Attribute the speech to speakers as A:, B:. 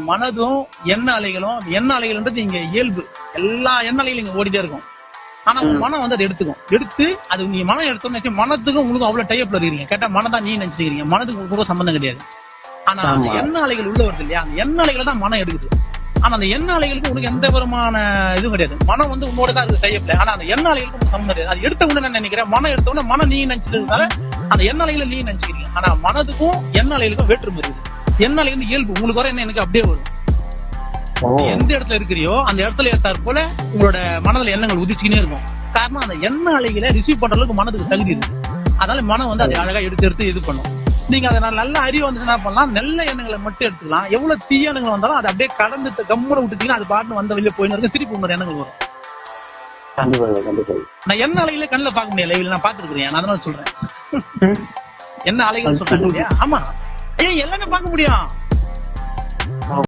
A: மனதும் எண்ண அலைகளும், எண்ண அலைகள்ன்றது இங்க இயல்பு, எல்லா எண்ண அலைகளும் இங்க ஓடிட்டே இருக்கும். ஆனா உன் மனம் வந்து அதை எடுத்து அது நீ மனம் எடுத்தோம்னு மனத்துக்கும் உங்களுக்கு அவ்வளவு டைப்ல இருக்கீங்க. கேட்டா மனம் தான் நீ நினைச்சுக்கிறீங்க, மனதுக்கு உங்களுக்கு சம்பந்தம் கிடையாது. ஆனா அந்த எண்ண அலைகள் உள்ள வருது இல்லையா, அந்த எண்ண அலைகளை தான் மனம் எடுக்குது. ஆனா அந்த எண்ண அலைகளுக்கு உனக்கு எந்த விதமான இதுவும் கிடையாது. மனம் வந்து உன்னோட தான் இருக்கு டைப்ல. ஆனா அந்த எண்ண அலைகளுக்கு உங்களுக்கு சம்பந்தம் கிடையாது. அது எடுத்த உடனே நான் நினைக்கிறேன், மனம் எடுத்த உடனே மனம் நீ நினைச்சதுனால அந்த எண்ண அலைகளை நீ நினைச்சுக்கிறீங்க. ஆனா மனதுக்கும் எண்ண அலைகளுக்கும் வேற்றுமை இருக்குது. எண்ண அலை வந்து இயல்பு, உங்களுக்கு வர என்ன எனக்கு அப்படியே வரும். எந்த இடத்துல இருக்கிறியோ அந்த இடத்துல ஏற்றாற் போல உங்களோட மனதுல எண்ணங்கள் உதிச்சுக்கினே இருக்கும். காரணம் அந்த எண்ண அலைகளை ரிசீவ் பண்ற அளவுக்கு மனதுக்கு தகுதி இருக்கு. அதனால மனம் வந்து அதை அழகா எடுத்து இது பண்ணும். நீங்க அதை நல்ல அறிவு வந்து என்ன பண்ணலாம், நல்ல எண்ணங்களை மட்டும் எடுத்துக்கலாம். எவ்வளவு தீய எண்ணங்கள் வந்தாலும் அதை அப்படியே கடந்து கம்முட விட்டுட்டீங்கன்னா அது பாட்டு வந்த வெளியே போயின்னு இருக்கு, திருப்பி இன்னொரு எண்ணங்கள் வரும். நான் எண்ண அலைகளை கண்ணுல பார்க்க முடியாது, லைவ்ல நான் பாத்துருக்கேன், நான் அதனால சொல்றேன். என்ன அலைகள் சொல்றாங்க இல்லையா? ஆமா, ஏன் எல்லாமே பார்க்க முடியும்.